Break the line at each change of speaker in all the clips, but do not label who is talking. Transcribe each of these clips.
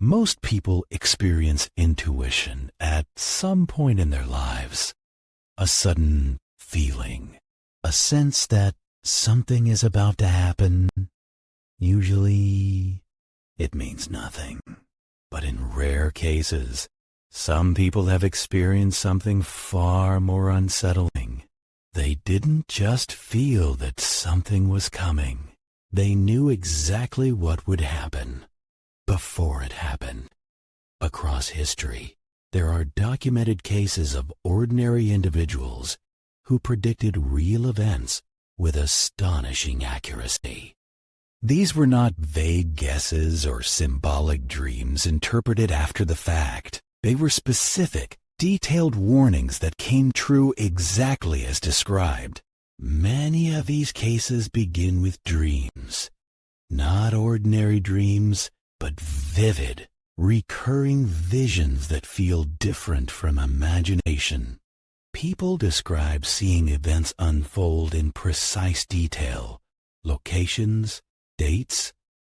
Most people experience intuition at some point in their lives. A sudden feeling, a sense that something is about to happen. Usually, it means nothing. But in rare cases, some people have experienced something far more unsettling. They didn't just feel that something was coming. They knew exactly what would happen before it happened. Across history, there are documented cases of ordinary individuals who predicted real events with astonishing accuracy. These were not vague guesses or symbolic dreams interpreted after the fact. They were specific, detailed warnings that came true exactly as described. Many of these cases begin with dreams. Not ordinary dreams, but vivid, recurring visions that feel different from imagination. People describe seeing events unfold in precise detail, locations, dates,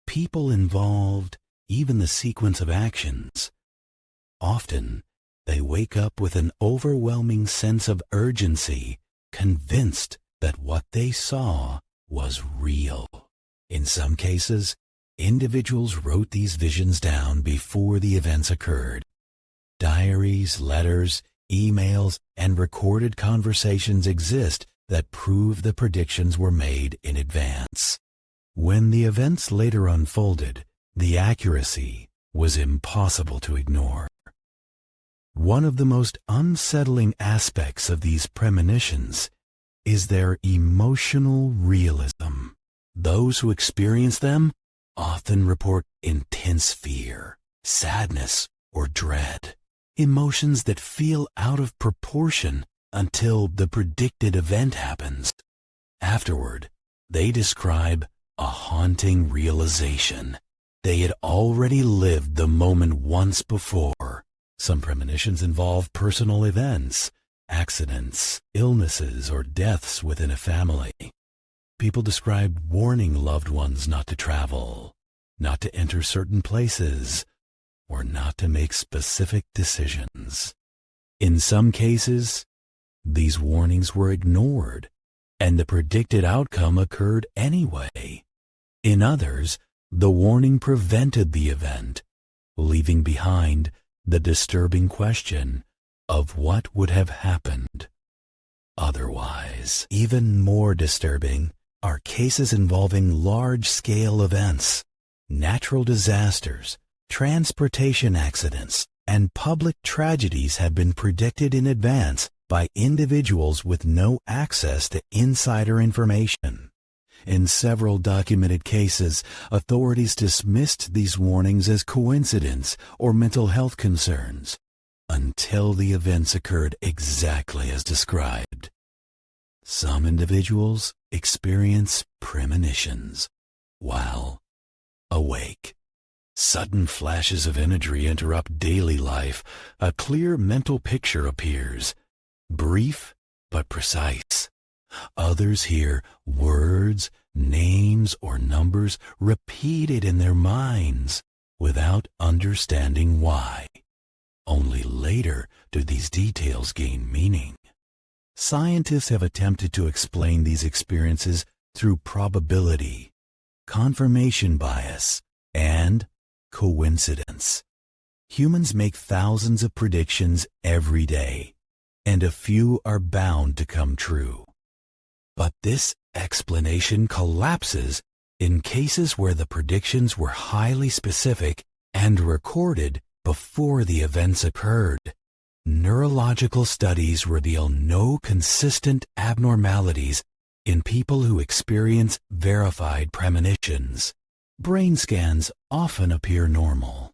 people involved, even the sequence of actions. Often, they wake up with an overwhelming sense of urgency, convinced that what they saw was real. In some cases, individuals wrote these visions down before the events occurred. Diaries, letters, emails, and recorded conversations exist that prove the predictions were made in advance. When the events later unfolded, the accuracy was impossible to ignore. One of the most unsettling aspects of these premonitions is their emotional realism. Those who experience them often report intense fear, sadness, or dread, emotions that feel out of proportion until the predicted event happens. Afterward, they describe a haunting realization. They had already lived the moment once before. Some premonitions involve personal events, accidents, illnesses, or deaths within a family. People described warning loved ones not to travel, not to enter certain places, or not to make specific decisions. In some cases, these warnings were ignored, and the predicted outcome occurred anyway. In others, the warning prevented the event, leaving behind the disturbing question of what would have happened otherwise. Even more disturbing are cases involving large-scale events, natural disasters, transportation accidents, and public tragedies have been predicted in advance by individuals with no access to insider information. In several documented cases, authorities dismissed these warnings as coincidence or mental health concerns until the events occurred exactly as described. Some individuals experience premonitions while awake. Sudden flashes of imagery interrupt daily life. A clear mental picture appears, brief but precise. Others hear words, names, or numbers repeated in their minds without understanding why. Only later do these details gain meaning. Scientists have attempted to explain these experiences through probability, confirmation bias, and coincidence. Humans make thousands of predictions every day, and a few are bound to come true. But this explanation collapses in cases where the predictions were highly specific and recorded before the events occurred. Neurological studies reveal no consistent abnormalities in people who experience verified premonitions. Brain scans often appear normal.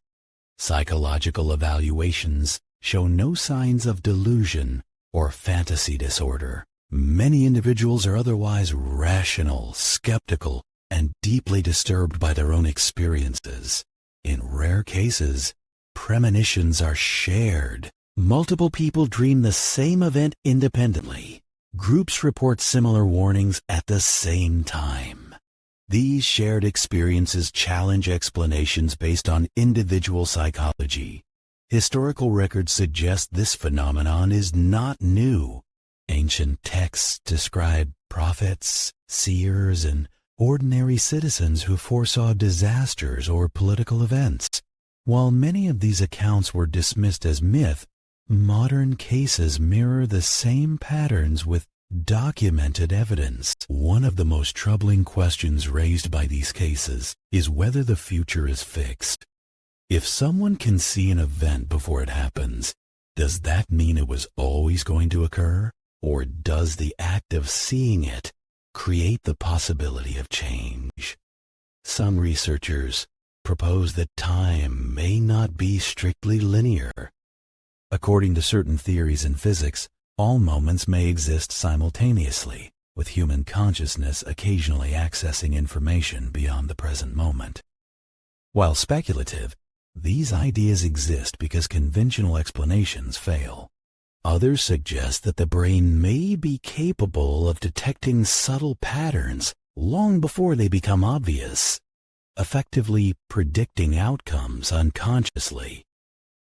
Psychological evaluations show no signs of delusion or fantasy disorder. Many individuals are otherwise rational, skeptical, and deeply disturbed by their own experiences. In rare cases, premonitions are shared. Multiple people dream the same event independently. Groups report similar warnings at the same time. These shared experiences challenge explanations based on individual psychology. Historical records suggest this phenomenon is not new. Ancient texts describe prophets, seers, and ordinary citizens who foresaw disasters or political events. While many of these accounts were dismissed as myth, modern cases mirror the same patterns with documented evidence. One of the most troubling questions raised by these cases is whether the future is fixed. If someone can see an event before it happens, does that mean it was always going to occur? Or does the act of seeing it create the possibility of change? Some researchers propose that time may not be strictly linear. According to certain theories in physics, all moments may exist simultaneously, with human consciousness occasionally accessing information beyond the present moment. While speculative, these ideas exist because conventional explanations fail. Others suggest that the brain may be capable of detecting subtle patterns long before they become obvious, effectively predicting outcomes unconsciously.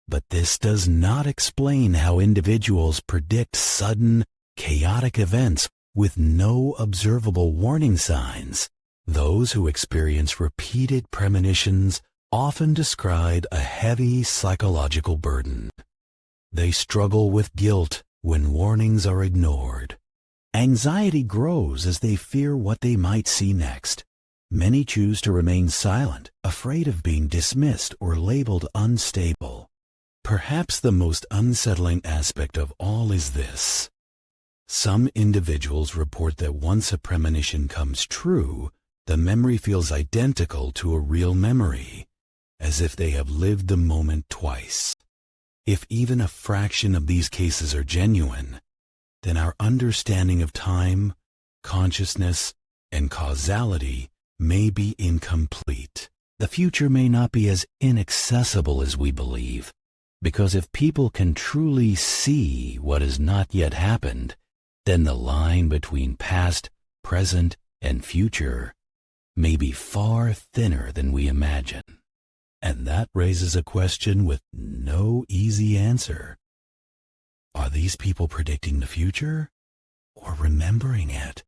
But this does not explain how individuals predict sudden, chaotic events with no observable warning signs. Those who experience repeated premonitions often describe a heavy psychological burden. They struggle with guilt when warnings are ignored. Anxiety grows as they fear what they might see next. Many choose to remain silent, afraid of being dismissed or labeled unstable. Perhaps the most unsettling aspect of all is this. Some individuals report that once a premonition comes true, the memory feels identical to a real memory, as if they have lived the moment twice. If even a fraction of these cases are genuine, then our understanding of time, consciousness, and causality may be incomplete. The future may not be as inaccessible as we believe, because if people can truly see what has not yet happened, then the line between past, present, and future may be far thinner than we imagine. And that raises a question with no easy answer. Are these people predicting the future or remembering it?